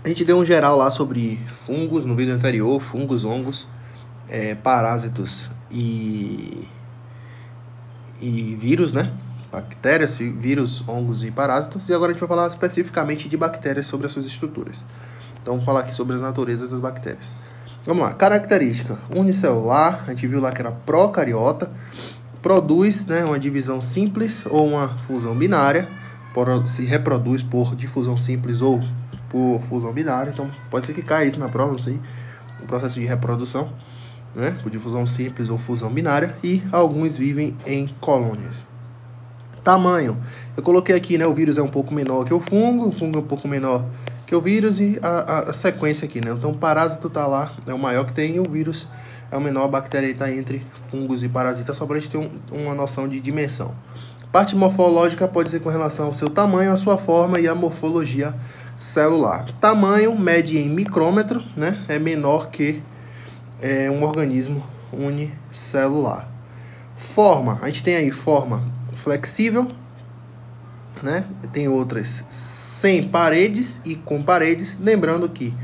A gente deu um geral lá sobre fungos no vídeo anterior, fungos, hongos, parásitos e vírus, né? Bactérias, vírus, hongos e parásitos. E agora a gente vai falar especificamente de bactérias sobre as suas estruturas. Então vamos falar aqui sobre as naturezas das bactérias. Vamos lá, característica unicelular, a gente viu lá que era procariota, produz, né, uma divisão simples ou uma fusão binária, se reproduz por difusão simples ou por fusão binária, então pode ser que caia isso na prova, não sei, o processo de reprodução, né, por difusão simples ou fusão binária, e alguns vivem em colônias. Tamanho, eu coloquei aqui, né, o vírus é um pouco menor que o fungo é um pouco menor que o vírus e a sequência aqui, né, então o parásito tá lá, é o maior que tem, e o vírus é o menor, a bactéria está entre fungos e parasitas, só para a gente ter uma noção de dimensão. Parte morfológica pode ser com relação ao seu tamanho, a sua forma e a morfologia celular. Tamanho mede em micrômetro, né? É menor que um organismo unicelular. Forma, a gente tem aí forma flexível, né? Tem outras sem paredes e com paredes, lembrando que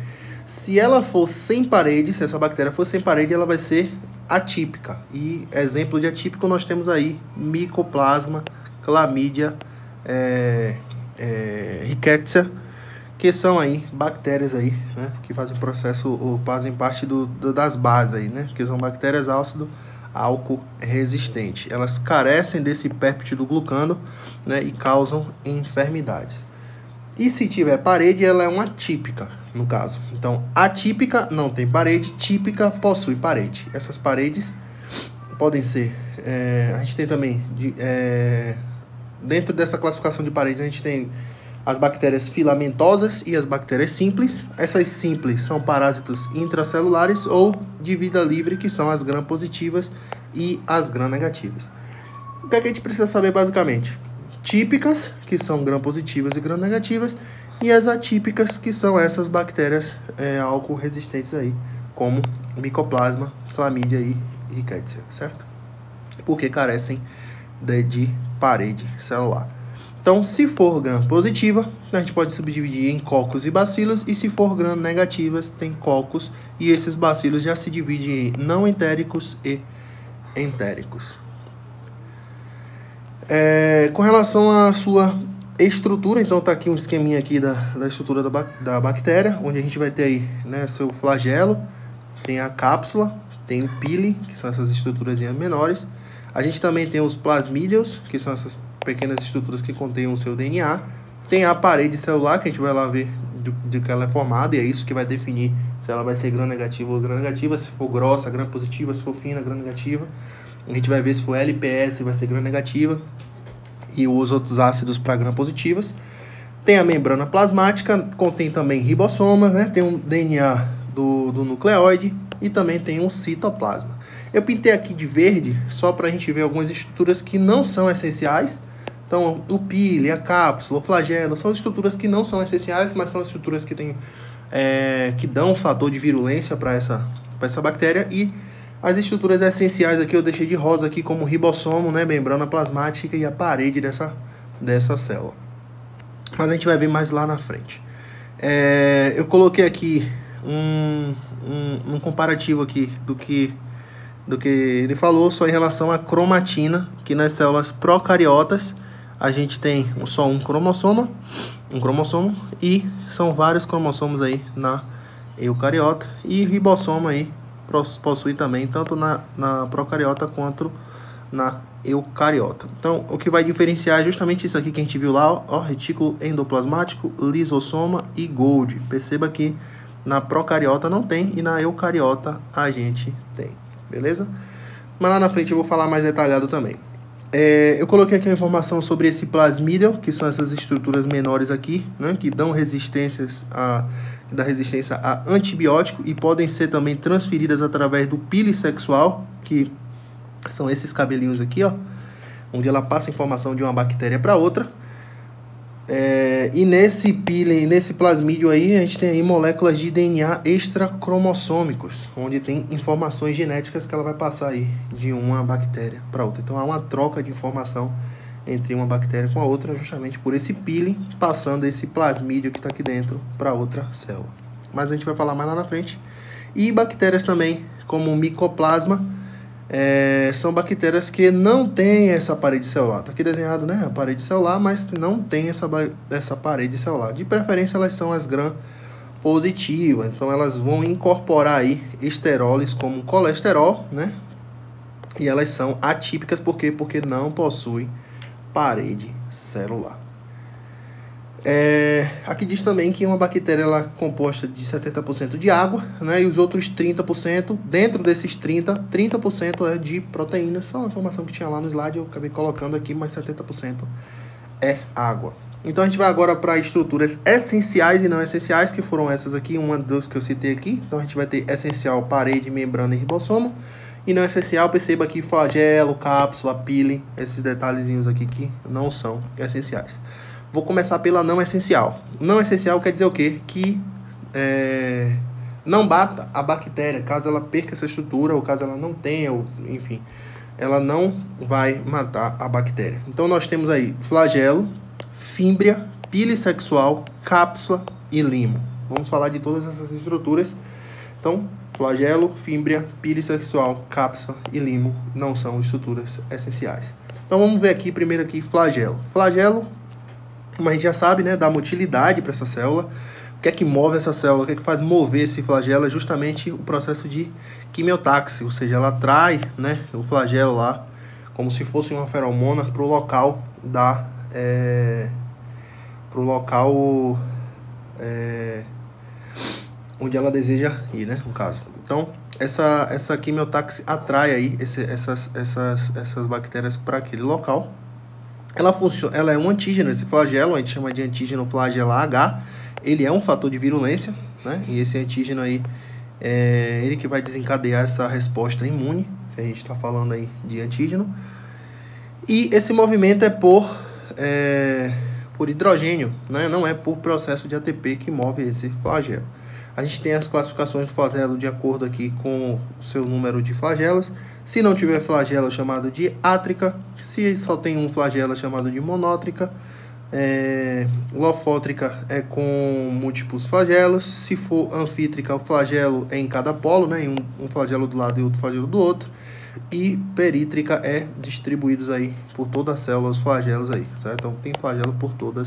se ela for sem parede, se essa bactéria for sem parede, ela vai ser atípica. E exemplo de atípico nós temos aí Mycoplasma, Chlamydia, Rickettsia, que são aí bactérias aí, né, que fazem processo ou fazem parte das bases aí, né, que são bactérias ácido álcool resistente. Elas carecem desse péptido glucano, né, e causam enfermidades. E se tiver parede, ela é uma típica, no caso. Então, atípica não tem parede, típica possui parede. Essas paredes podem ser... a gente tem também... dentro dessa classificação de paredes, a gente tem as bactérias filamentosas e as bactérias simples. Essas simples são parásitos intracelulares ou de vida livre, que são as gram-positivas e as gram-negativas. O que é que a gente precisa saber basicamente? Típicas, que são gram-positivas e gram-negativas, e as atípicas, que são essas bactérias álcool resistentes aí, como Mycoplasma, Chlamydia e Rickettsia, certo? Porque carecem de parede celular. Então, se for gram-positiva, a gente pode subdividir em cocos e bacilos, e se for gram-negativas, tem cocos, e esses bacilos já se dividem em não entéricos e entéricos. Com relação à sua estrutura, então tá aqui um esqueminha aqui da estrutura da bactéria, onde a gente vai ter aí, né, seu flagelo, tem a cápsula, tem o pile, que são essas estruturas menores. A gente também tem os plasmídeos, que são essas pequenas estruturas que contêm o seu DNA. Tem a parede celular, que a gente vai lá ver de que ela é formada, e é isso que vai definir se ela vai ser gram-negativa ou gram-negativa, se for grossa, gram-positiva, se for fina, gram-negativa. A gente vai ver se for LPS, vai ser gram-negativa, e os outros ácidos para gram-positivas. Tem a membrana plasmática, contém também ribossomas, né? Tem um DNA do nucleóide e também tem um citoplasma. Eu pintei aqui de verde só para a gente ver algumas estruturas que não são essenciais. Então, o pile, a cápsula, o flagelo, são estruturas que não são essenciais, mas são estruturas que que dão um fator de virulência para essa bactéria. E as estruturas essenciais aqui eu deixei de rosa aqui, como o ribossomo, né, membrana plasmática e a parede dessa célula. Mas a gente vai ver mais lá na frente. Eu coloquei aqui um comparativo aqui do que ele falou, só em relação à cromatina, que nas células procariotas a gente tem só um cromossomo, e são vários cromossomos aí na eucariota, e ribossomo aí possui também, tanto na procariota quanto na eucariota. Então, o que vai diferenciar é justamente isso aqui que a gente viu lá, ó, retículo endoplasmático, lisossoma e Golgi. Perceba que na procariota não tem e na eucariota a gente tem, beleza? Mas lá na frente eu vou falar mais detalhado também. Eu coloquei aqui uma informação sobre esse plasmídio, que são essas estruturas menores aqui, né, que dão resistência a antibiótico e podem ser também transferidas através do pile sexual, que são esses cabelinhos aqui, ó, onde ela passa informação de uma bactéria para outra. E nesse pile, nesse plasmídio aí, a gente tem aí moléculas de DNA extracromossômicos, onde tem informações genéticas que ela vai passar aí de uma bactéria para outra. Então há uma troca de informação entre uma bactéria com a outra, justamente por esse peeling, passando esse plasmídio que está aqui dentro para outra célula. Mas a gente vai falar mais lá na frente. E bactérias também, como o micoplasma, são bactérias que não têm essa parede celular. Está aqui desenhado, né, a parede celular, mas não tem essa parede celular. De preferência, elas são as gram-positivas. Então, elas vão incorporar aí esteroles como colesterol, né? E elas são atípicas, por quê? Porque não possuem parede celular. Aqui diz também que uma bactéria ela é composta de 70% de água, né? E os outros 30%, dentro desses 30% é de proteínas. Só uma informação que tinha lá no slide, eu acabei colocando aqui, mas 70% é água. Então a gente vai agora para estruturas essenciais e não essenciais, que foram essas aqui, uma das que eu citei aqui. Então a gente vai ter essencial, parede, membrana e ribossomo. E não essencial, perceba aqui flagelo, cápsula, pili, esses detalhezinhos aqui que não são essenciais. Vou começar pela não essencial. Não essencial quer dizer o quê? Que não bata a bactéria, caso ela perca essa estrutura, ou caso ela não tenha, ou, enfim, ela não vai matar a bactéria. Então nós temos aí flagelo, fímbria, pili sexual, cápsula e limo. Vamos falar de todas essas estruturas. Então, flagelo, fímbria, pili sexual, cápsula e limo não são estruturas essenciais. Então vamos ver aqui primeiro aqui flagelo. Flagelo, como a gente já sabe, né, dá motilidade para essa célula. O que é que move essa célula? O que é que faz mover esse flagelo? É justamente o processo de quimiotaxe, ou seja, ela atrai, né, o flagelo lá, como se fosse uma feromona, para o local onde ela deseja ir, né, no caso. Então, essa quimiotaxe atrai aí essas bactérias para aquele local. Ela é um antígeno, esse flagelo, a gente chama de antígeno flagelar H. Ele é um fator de virulência, né? E esse antígeno aí é ele que vai desencadear essa resposta imune, se a gente está falando aí de antígeno. E esse movimento é por hidrogênio, né? Não é por processo de ATP que move esse flagelo. A gente tem as classificações do flagelo de acordo aqui com o seu número de flagelos. Se não tiver flagelo, é chamado de átrica. Se só tem um flagelo, é chamado de monótrica. Lofótrica é com múltiplos flagelos. Se for anfítrica, o flagelo é em cada polo, né? Um flagelo do lado e outro flagelo do outro. E perítrica é distribuídos aí por toda a célula, os flagelos aí, certo? Então tem flagelo por toda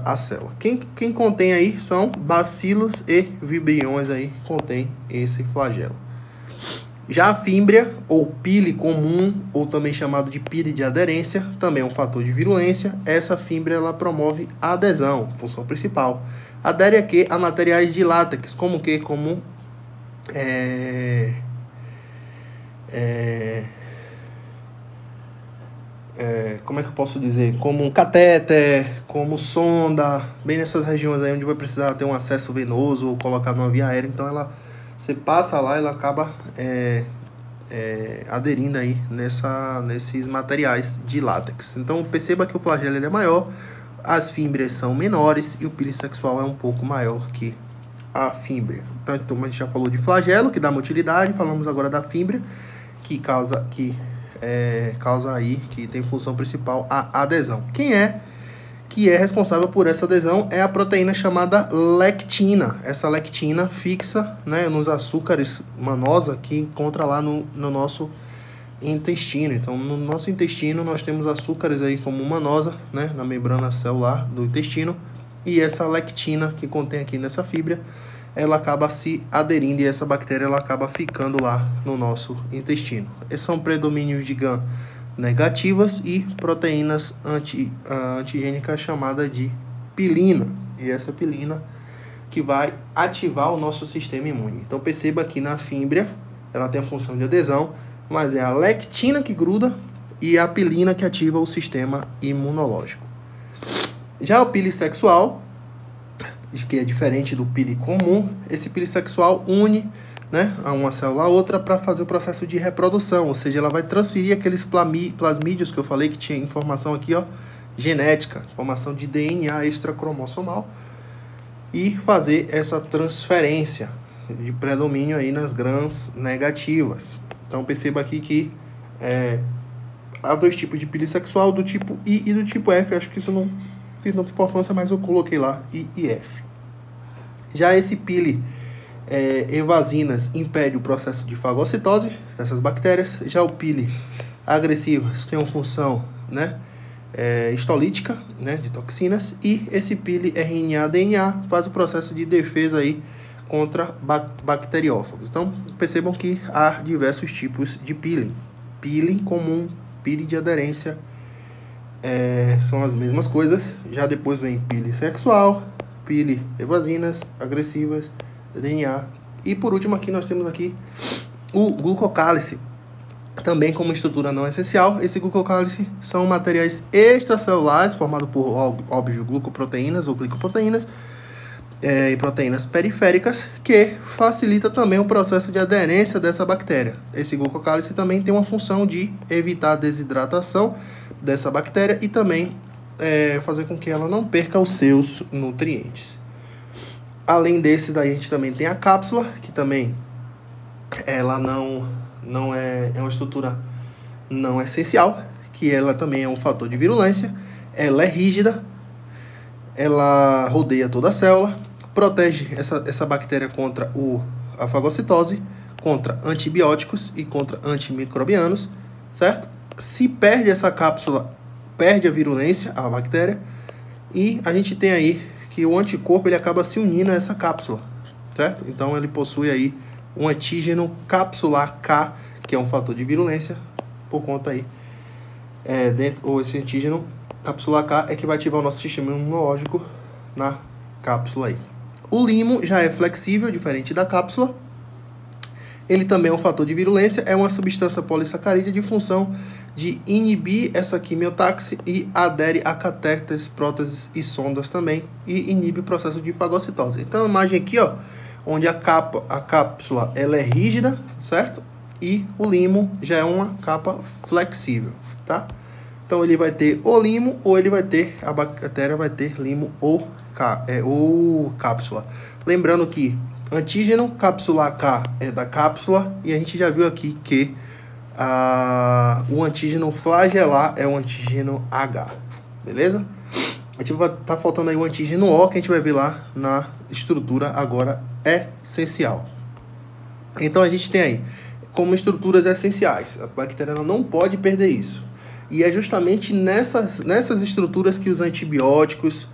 a célula. Quem contém aí são bacilos e vibriões aí, contém esse flagelo. Já a fímbria, ou pili comum, ou também chamado de pili de aderência, também é um fator de virulência. Essa fímbria ela promove a adesão, função principal. Adere a quê? A materiais de látex, como o quê? Como como é que eu posso dizer? Como um catéter, como sonda, bem nessas regiões aí onde vai precisar ter um acesso venoso ou colocar numa via aérea. Então você passa lá, ela acaba aderindo aí nesses materiais de látex. Então perceba que o flagelo ele é maior, as fímbrias são menores e o pili sexual é um pouco maior que a fímbria. Então a gente já falou de flagelo, que dá motilidade, falamos agora da fímbria, que causa aí, que tem função principal a adesão. Quem é que é responsável por essa adesão é a proteína chamada lectina. Essa lectina fixa, né, nos açúcares manosa que encontra lá no nosso intestino. Então, no nosso intestino nós temos açúcares aí como manosa, né, na membrana celular do intestino, e essa lectina que contém aqui nessa fibra, ela acaba se aderindo e essa bactéria ela acaba ficando lá no nosso intestino. Esses são predomínios de GAN negativas e proteínas antigênicas chamada de pilina. E essa pilina que vai ativar o nosso sistema imune. Então perceba que na fímbria ela tem a função de adesão, mas é a lectina que gruda e a pilina que ativa o sistema imunológico. Já o pili sexual, que é diferente do pili comum, esse pili sexual une, né, a uma célula a outra para fazer o processo de reprodução, ou seja, ela vai transferir aqueles plasmídios que eu falei que tinha informação aqui, ó, genética, informação de DNA extracromossomal, e fazer essa transferência de predomínio aí nas grãs negativas. Então perceba aqui que há dois tipos de pili sexual, do tipo I e do tipo F. Acho que isso não fiz tanta importância, mas eu coloquei lá I e F. Já esse pili evasinas impede o processo de fagocitose dessas bactérias. Já o pili agressivas tem uma função, né, histolítica, né, de toxinas. E esse pili RNA-DNA faz o processo de defesa aí contra bacteriófagos. Então, percebam que há diversos tipos de peeling. Peeling comum, peeling de aderência, são as mesmas coisas. Já depois vem peeling sexual, peeling evasinas, agressivas, DNA. E por último aqui nós temos aqui o glucocálice, também como estrutura não essencial. Esse glucocálice são materiais extracelulares formados por, óbvio, glucoproteínas ou glicoproteínas, e proteínas periféricas, que facilita também o processo de aderência dessa bactéria. Esse glucocálice também tem uma função de evitar a desidratação dessa bactéria e também fazer com que ela não perca os seus nutrientes. Além desses, daí a gente também tem a cápsula, que também ela não é uma estrutura não essencial, que ela também é um fator de virulência. Ela é rígida, ela rodeia toda a célula, protege essa bactéria contra a fagocitose, contra antibióticos e contra antimicrobianos, certo? Se perde essa cápsula, perde a virulência, a bactéria, e a gente tem aí que o anticorpo ele acaba se unindo a essa cápsula, certo? Então ele possui aí um antígeno capsular K, que é um fator de virulência, por conta aí, ou esse antígeno capsular K é que vai ativar o nosso sistema imunológico na cápsula aí. O limo já é flexível, diferente da cápsula. Ele também é um fator de virulência, é uma substância polissacarídea de função de inibir essa quimiotaxe e adere a catéteres, próteses e sondas também, e inibe o processo de fagocitose. Então a imagem aqui, ó, onde a cápsula ela é rígida, certo? E o limo já é uma capa flexível, tá? Então ele vai ter o limo ou ele vai ter, a bactéria vai ter limo ou cápsula. Lembrando que antígeno capsular K é da cápsula, e a gente já viu aqui que o antígeno flagelar é o antígeno H, beleza? A gente vai estar faltando aí o antígeno O, que a gente vai ver lá na estrutura agora essencial. Então a gente tem aí como estruturas essenciais. A bactéria não pode perder isso. E é justamente nessas estruturas que os antibióticos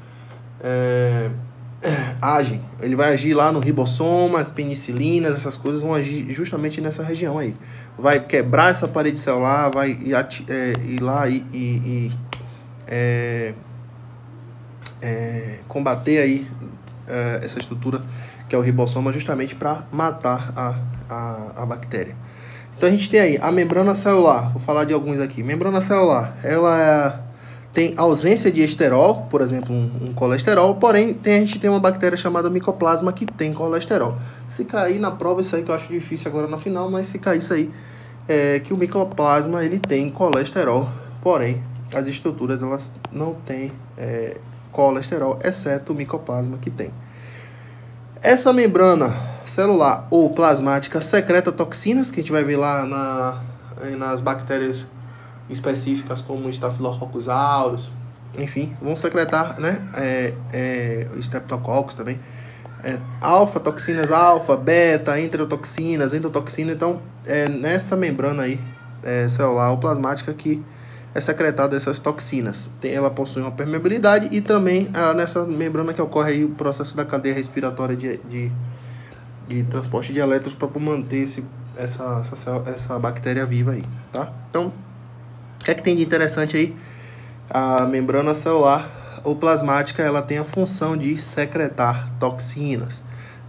agem. Ele vai agir lá no ribossoma, as penicilinas, essas coisas vão agir justamente nessa região aí. Vai quebrar essa parede celular, vai ir lá e combater aí essa estrutura que é o ribossoma, justamente para matar a bactéria. Então a gente tem aí a membrana celular. Vou falar de alguns aqui. Membrana celular, ela tem ausência de esterol, por exemplo, um colesterol, porém a gente tem uma bactéria chamada micoplasma que tem colesterol. Se cair na prova, isso aí que eu acho difícil agora no final, mas se cair isso aí, que o micoplasma ele tem colesterol, porém as estruturas elas não têm colesterol, exceto o micoplasma que tem. Essa membrana celular ou plasmática secreta toxinas, que a gente vai ver lá nas bactérias específicas como Staphylococcus aureus, enfim, vão secretar, né, Streptococcus também, alfa, toxinas alfa, beta, enterotoxinas, endotoxina. Então, nessa membrana aí, celular ou plasmática que é secretada essas toxinas. Ela possui uma permeabilidade e também nessa membrana que ocorre aí o processo da cadeia respiratória de transporte de elétrons para manter essa bactéria viva aí, tá? Então, o que é que tem de interessante aí? A membrana celular ou plasmática, ela tem a função de secretar toxinas.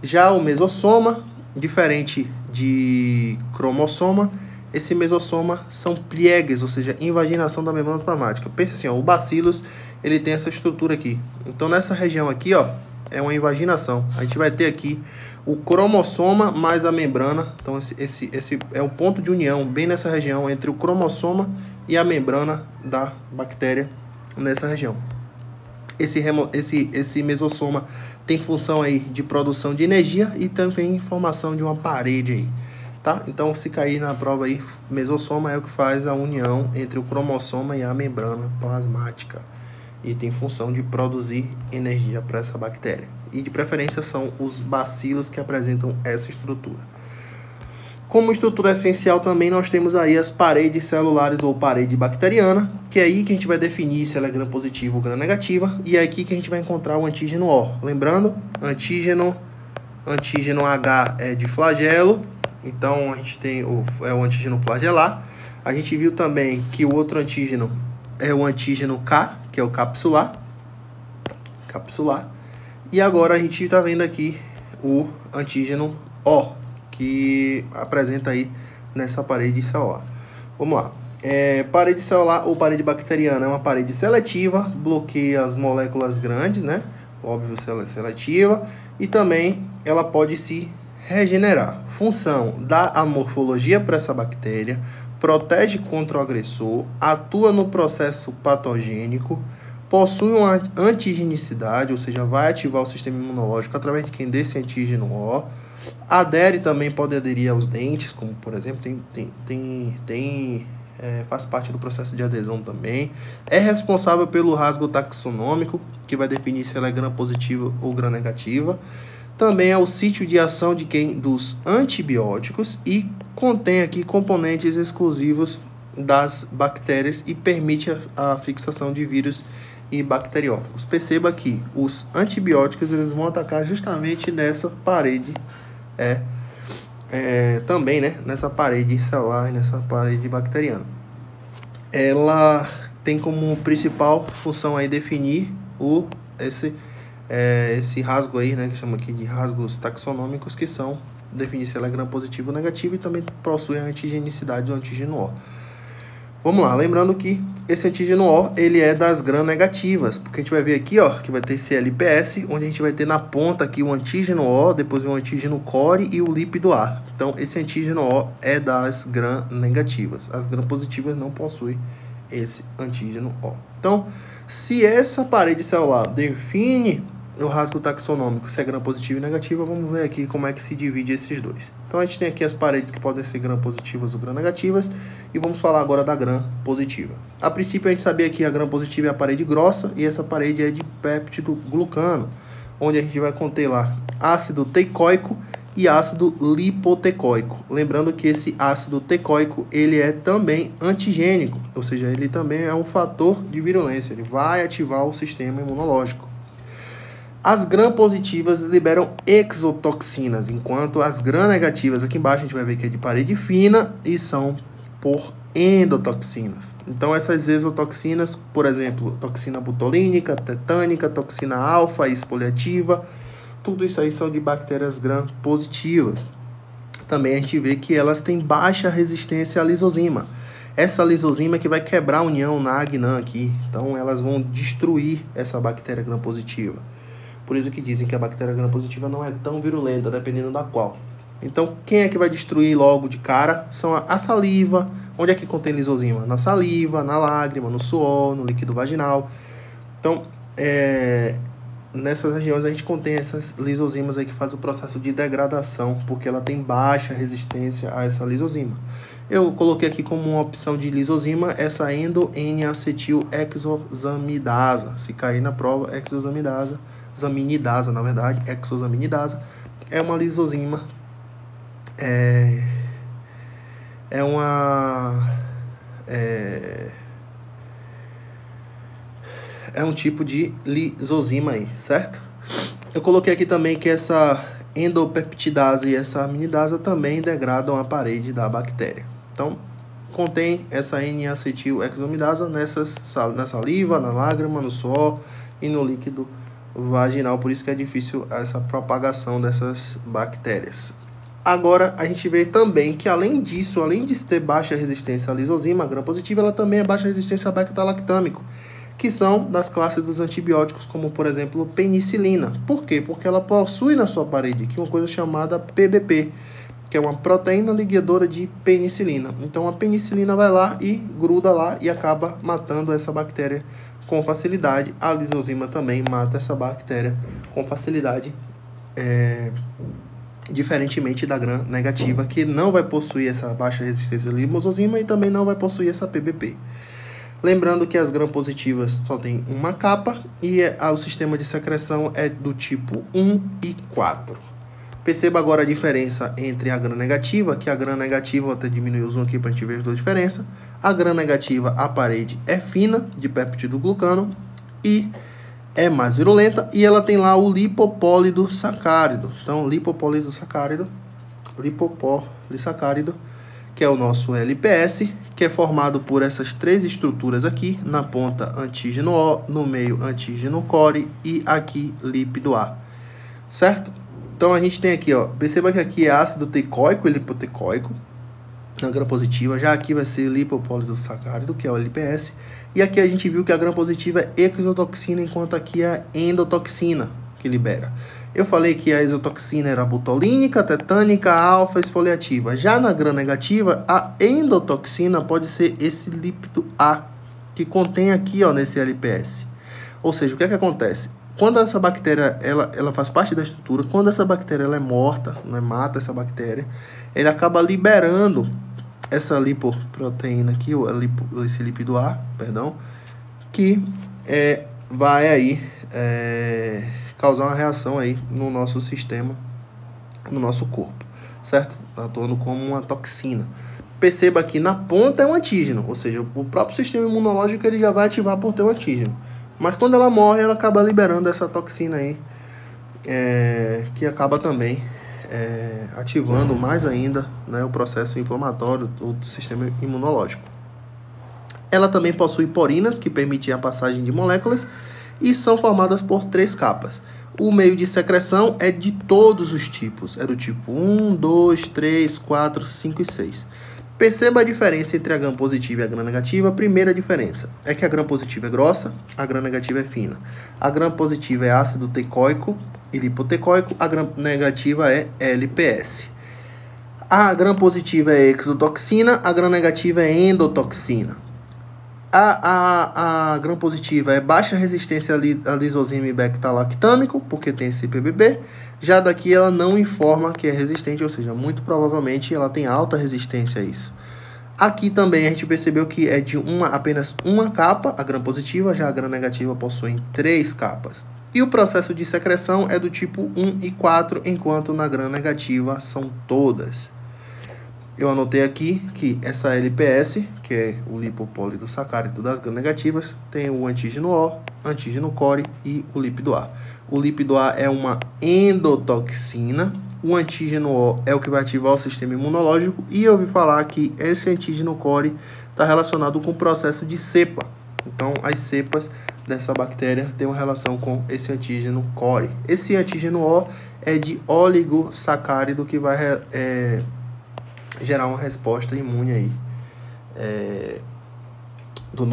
Já o mesossoma, diferente de cromossoma, esse mesossoma são pliegues, ou seja, invaginação da membrana plasmática. Pensa assim, ó, o bacillus, ele tem essa estrutura aqui. Então, nessa região aqui, ó, é uma invaginação. A gente vai ter aqui o cromossoma mais a membrana. Então, esse é o ponto de união, bem nessa região, entre o cromossoma e a membrana da bactéria nessa região. Esse mesossoma tem função aí de produção de energia e também formação de uma parede aí, tá? Então, se cair na prova aí, mesossoma é o que faz a união entre o cromossoma e a membrana plasmática. E tem função de produzir energia para essa bactéria. E de preferência são os bacilos que apresentam essa estrutura. Como estrutura essencial também nós temos aí as paredes celulares ou parede bacteriana, que é aí que a gente vai definir se ela é gram-positiva ou gram-negativa, e é aqui que a gente vai encontrar o antígeno O. Lembrando, antígeno H é de flagelo, então a gente tem o antígeno flagelar. A gente viu também que o outro antígeno é o antígeno K, que é o capsular. E agora a gente está vendo aqui o antígeno O, que apresenta aí nessa parede celular. Vamos lá. Parede celular ou parede bacteriana é uma parede seletiva, bloqueia as moléculas grandes, né? Óbvio, ela é seletiva. E também ela pode se regenerar. Função: dá a morfologia para essa bactéria, protege contra o agressor, atua no processo patogênico, possui uma antigenicidade, ou seja, vai ativar o sistema imunológico através de quem desse antígeno O. Adere também, pode aderir aos dentes, como por exemplo, faz parte do processo de adesão também. É responsável pelo rasgo taxonômico, que vai definir se ela é gram-positiva ou gram-negativa. Também é o sítio de ação dos antibióticos e contém aqui componentes exclusivos das bactérias e permite a fixação de vírus e bacteriófagos. Perceba que os antibióticos eles vão atacar justamente nessa parede, também, né, nessa parede celular e nessa parede bacteriana. Ela tem como principal função aí definir esse rasgo aí, né, que chama aqui de rasgos taxonômicos, que são definir se ela é gram-positiva ou negativa, e também possui a antigenicidade do antígeno O. Vamos lá, lembrando que esse antígeno O, ele é das gram-negativas, porque a gente vai ver aqui, ó, que vai ter esse LPS, onde a gente vai ter na ponta aqui o antígeno O, depois o antígeno core e o lípido A. Então, esse antígeno O é das gram-negativas. As gram-positivas não possuem esse antígeno O. Então, se essa parede celular define o rasgo taxonômico, se é gram-positiva e negativa, vamos ver aqui como é que se divide esses dois. Então, a gente tem aqui as paredes que podem ser gram-positivas ou gram-negativas, e vamos falar agora da gram-positiva. A princípio, a gente sabia que a gram-positiva é a parede grossa, e essa parede é de péptido glucano, onde a gente vai conter lá ácido teicoico e ácido lipoteicoico. Lembrando que esse ácido teicoico, ele é também antigênico, ou seja, ele também é um fator de virulência, ele vai ativar o sistema imunológico. As gram-positivas liberam exotoxinas, enquanto as gram-negativas, aqui embaixo a gente vai ver que é de parede fina e são por endotoxinas. Então essas exotoxinas, por exemplo, toxina botulínica, tetânica, toxina alfa, exfoliativa, tudo isso aí são de bactérias gram-positivas. Também a gente vê que elas têm baixa resistência à lisozima. Essa lisozima é que vai quebrar a união NAG-NAN aqui, então elas vão destruir essa bactéria gram-positiva. Por isso que dizem que a bactéria gram-positiva não é tão virulenta, dependendo da qual. Então, quem é que vai destruir logo de cara? São a saliva. Onde é que contém lisozima? Na saliva, na lágrima, no suor, no líquido vaginal. Então, nessas regiões a gente contém essas lisozimas aí que fazem o processo de degradação, porque ela tem baixa resistência a essa lisozima. Eu coloquei aqui como uma opção de lisozima essa endo-N-acetil-hexosamidasa. Se cair na prova, examinidasa, na verdade, exosaminidasa, é uma lisozima, é um tipo de lisozima aí, certo? Eu coloquei aqui também que essa endopeptidase e essa aminidasa também degradam a parede da bactéria. Então, contém essa N-acetil-hexosamidasa na saliva, na lágrima, no suor e no líquido vaginal, por isso que é difícil essa propagação dessas bactérias. Agora, a gente vê também que, além disso, além de ter baixa resistência à lisozima, a gram-positiva, ela também é baixa resistência a beta-lactâmico, que são das classes dos antibióticos, como, por exemplo, penicilina. Por quê? Porque ela possui na sua parede aqui uma coisa chamada PBP, que é uma proteína ligadora de penicilina. Então, a penicilina vai lá e gruda lá e acaba matando essa bactéria com facilidade. A lisozima também mata essa bactéria com facilidade. diferentemente da gram negativa, que não vai possuir essa baixa resistência lipososima e também não vai possuir essa PBP. Lembrando que as gram positivas só tem uma capa e o sistema de secreção é do tipo 1 e 4. Perceba agora a diferença entre a gram negativa, que a gram negativa, vou até diminuir o zoom aqui para a gente ver as duas diferenças. A gram negativa, a parede é fina, de péptido glucano, e é mais virulenta, e ela tem lá o lipopólido sacárido. Então, lipopólido sacárido, que é o nosso LPS, que é formado por essas três estruturas aqui, na ponta antígeno O, no meio antígeno core e aqui lípido A, certo? Então a gente tem aqui, ó, perceba que aqui é ácido teicoico e lipoteicoico, na gram positiva, já aqui vai ser lipopólido sacárido, que é o LPS, e aqui a gente viu que a gram positiva é exotoxina, enquanto aqui é endotoxina que libera. Eu falei que a exotoxina era butolínica, tetânica, alfa, esfoliativa. Já na gram negativa, a endotoxina pode ser esse lípido A, que contém aqui, ó, nesse LPS. Ou seja, o que é que acontece? Quando essa bactéria, ela faz parte da estrutura, quando essa bactéria ela é morta, né, mata essa bactéria, ele acaba liberando essa lipoproteína aqui, esse lípido A, perdão, que vai aí causar uma reação aí no nosso sistema, no nosso corpo, certo? Atuando como uma toxina. Perceba que na ponta é um antígeno, ou seja, o próprio sistema imunológico ele já vai ativar por ter um antígeno. Mas quando ela morre, ela acaba liberando essa toxina aí, que acaba também ativando mais ainda, né, o processo inflamatório do sistema imunológico. Ela também possui porinas, que permitem a passagem de moléculas, e são formadas por 3 capas. O meio de secreção é de todos os tipos, é do tipo 1, 2, 3, 4, 5 e 6. Perceba a diferença entre a gram positiva e a gram negativa. A primeira diferença é que a gram positiva é grossa, a gram negativa é fina. A gram positiva é ácido teicoico e lipoteicoico, a gram negativa é LPS. A gram positiva é exotoxina, a gram negativa é endotoxina. A gram positiva é baixa resistência a lisozima e beta-lactâmico, porque tem esse PBB. Já daqui ela não informa que é resistente, ou seja, muito provavelmente ela tem alta resistência a isso. Aqui também a gente percebeu que é de apenas uma capa, a gram positiva, já a gram negativa possui 3 capas. E o processo de secreção é do tipo 1 e 4, enquanto na gram negativa são todas. Eu anotei aqui que essa LPS, que é o lipopólido sacárido das gram negativas, tem o antígeno O, antígeno core e o lípido A. O lípido A é uma endotoxina, o antígeno O é o que vai ativar o sistema imunológico, e eu ouvi falar que esse antígeno core está relacionado com o processo de cepa. Então, as cepas dessa bactéria têm uma relação com esse antígeno core. Esse antígeno O é de oligosacárido, que vai gerar uma resposta imune aí do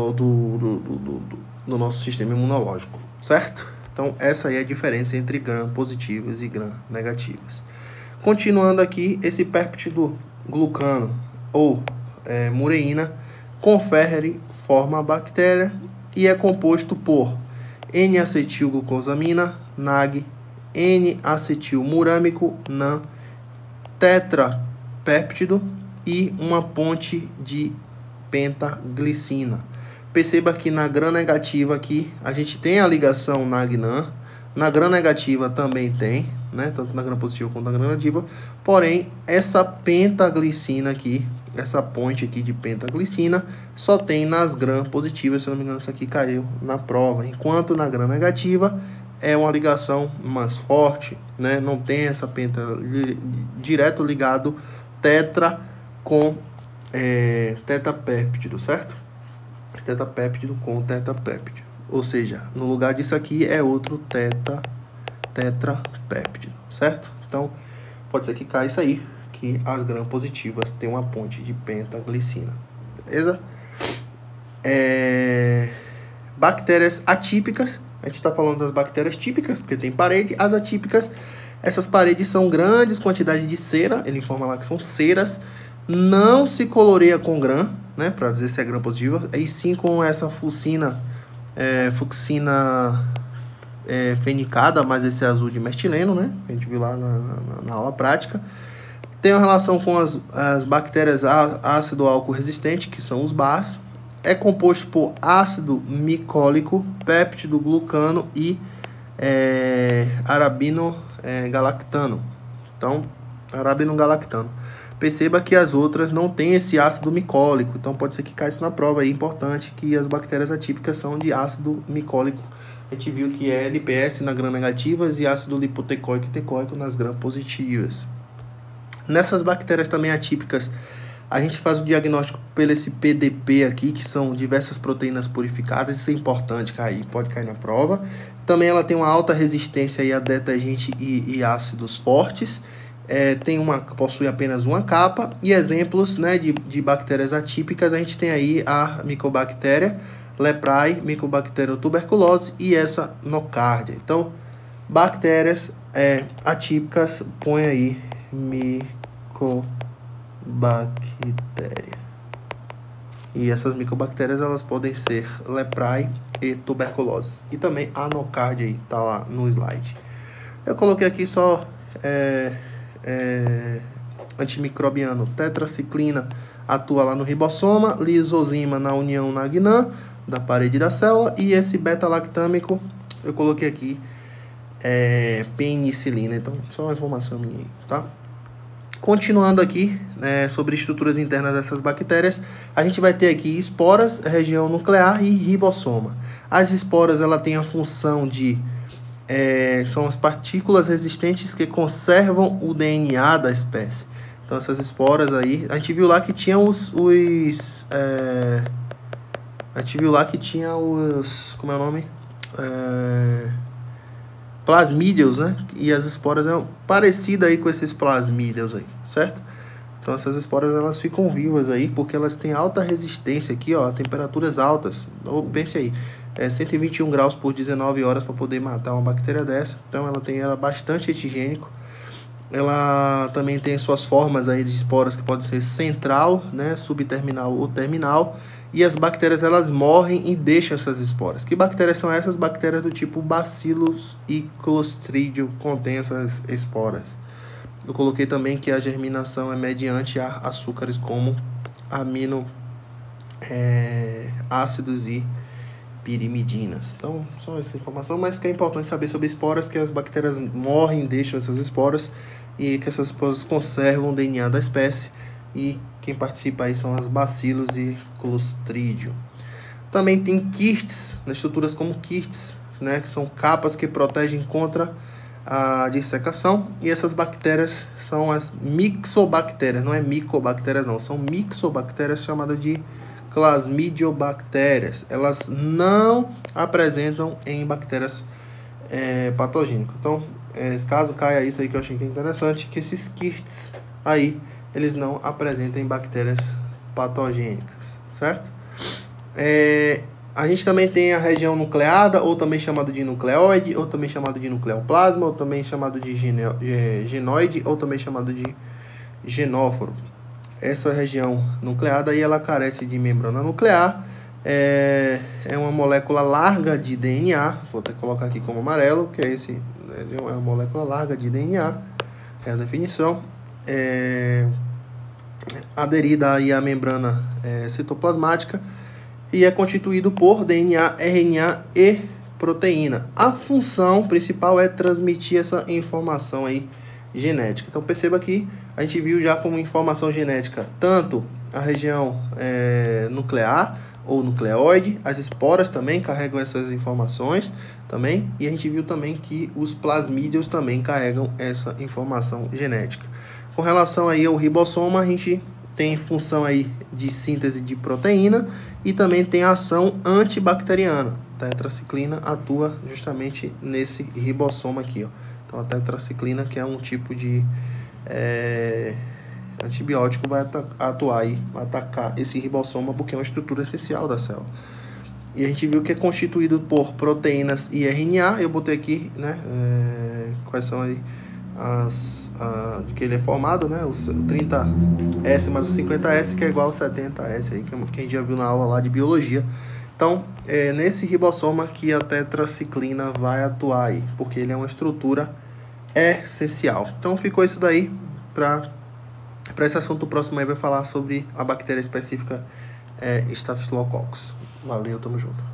nosso sistema imunológico, certo? Então, essa aí é a diferença entre gram positivas e gram negativas. Continuando aqui, esse péptido glucano ou mureína confere forma a bactéria e é composto por N-acetilglucosamina, NAG, N-acetilmurâmico, NAN, tetrapéptido e uma ponte de pentaglicina. Perceba que na gram negativa aqui a gente tem a ligação NAG-NAN, na gram negativa também tem, né, tanto na gram positiva quanto na gram negativa, porém essa pentaglicina aqui, essa ponte aqui de pentaglicina, só tem nas gram positivas, se não me engano isso aqui caiu na prova, enquanto na gram negativa é uma ligação mais forte, né, não tem essa penta direto ligado tetra com tetapéptido, certo? Tetapéptido com tetapéptido. Ou seja, no lugar disso aqui é outro tetrapéptido, certo? Então, pode ser que caia isso aí, que as gram positivas têm uma ponte de pentaglicina. Beleza? Bactérias atípicas. A gente está falando das bactérias típicas, porque tem parede. As atípicas, essas paredes são grandes quantidades de cera. Ele informa lá que são ceras. Não se coloreia com gram, né, para dizer se é gram positiva, e sim com essa fucina fenicada, mas esse azul de mestileno, né? A gente viu lá na aula prática. Tem uma relação com as bactérias ácido álcool resistente, que são os BAS. É composto por ácido micólico, péptido glucano e arabinogalactano. Então, arabinogalactano. Perceba que as outras não têm esse ácido micólico, então pode ser que caia isso na prova. É importante que as bactérias atípicas são de ácido micólico. A gente viu que é LPS nas gram-negativas e ácido lipoteicoico e teicoico nas gram-positivas. Nessas bactérias também atípicas, a gente faz o diagnóstico pelo esse PDP aqui, que são diversas proteínas purificadas. Isso é importante, pode cair na prova. Também ela tem uma alta resistência aí a detergente e ácidos fortes. Possui apenas uma capa. E exemplos, né, de bactérias atípicas, a gente tem aí a Mycobacteria leprae, Mycobacterium tuberculose e essa nocardia. Então, bactérias atípicas, põe aí Mycobacteria. E essas micobactérias, elas podem ser leprae e tuberculose. E também a nocardia aí, tá lá no slide. Eu coloquei aqui só antimicrobiano. Tetraciclina atua lá no ribossoma, lisozima na união na GNAM da parede da célula, e esse beta-lactâmico eu coloquei aqui penicilina. Então, só uma informação minha aí, tá? Continuando aqui, sobre estruturas internas dessas bactérias, a gente vai ter aqui esporas, região nuclear e ribossoma. As esporas, ela tem a função de são as partículas resistentes que conservam o DNA da espécie. Então, essas esporas aí, a gente viu lá que tinha como é o nome? Plasmídeos, né? E as esporas é parecida aí com esses plasmídeos aí, certo? Então, essas esporas, elas ficam vivas aí porque elas têm alta resistência aqui, ó, a temperaturas altas. Então, pense aí, 121 graus por 19 horas para poder matar uma bactéria dessa. Então, ela é bastante etigênico. Ela também tem suas formas aí de esporas que pode ser central, né, subterminal ou terminal. E as bactérias, elas morrem e deixam essas esporas. Que bactérias são essas? Bactérias do tipo Bacillus e Clostridium contém essas esporas. Eu coloquei também que a germinação é mediante a açúcares como ácidos e pirimidinas. Então, só essa informação, mas que é importante saber sobre esporas, que as bactérias morrem e deixam essas esporas, e que essas esporas conservam o DNA da espécie, e quem participa aí são as bacilos e clostridium. Também tem quistes, nas estruturas como quistes, né, que são capas que protegem contra a dissecação, e essas bactérias são as mixobactérias, não é micobactérias não, são mixobactérias chamadas de Plasmidiobactérias. Elas não apresentam em bactérias patogênicas. Então, caso caia isso aí, que eu achei que é interessante, que esses quistes aí, eles não apresentam em bactérias patogênicas, certo? A gente também tem a região nucleada, ou também chamado de nucleoide, ou também chamado de nucleoplasma, ou também chamado de genoide, ou também chamado de genóforo. Essa região nucleada aí, ela carece de membrana nuclear, é uma molécula larga de DNA, vou até colocar aqui como amarelo, que é uma molécula larga de DNA, é a definição, aderida aí à membrana citoplasmática, e é constituído por DNA, RNA e proteína. A função principal é transmitir essa informação aí genética. Então, perceba que a gente viu já como informação genética tanto a região nuclear ou nucleoide, as esporas também carregam essas informações também, e a gente viu também que os plasmídeos também carregam essa informação genética. Com relação aí ao ribossoma, a gente tem função aí de síntese de proteína e também tem ação antibacteriana. A tetraciclina atua justamente nesse ribossoma aqui, ó. Então, a tetraciclina, que é um tipo de antibiótico, vai atuar aí, atacar esse ribossoma, porque é uma estrutura essencial da célula. E a gente viu que é constituído por proteínas e RNA. Eu botei aqui, né, quais são aí de que ele é formado, né, o 30S mais o 50S, que é igual ao 70S, aí, que a gente já viu na aula lá de biologia. Então, é nesse ribossoma que a tetraciclina vai atuar aí, porque ele é uma estrutura essencial. Então, ficou isso daí. Para esse assunto, o próximo aí vai falar sobre a bactéria específica Staphylococcus. Valeu, tamo junto.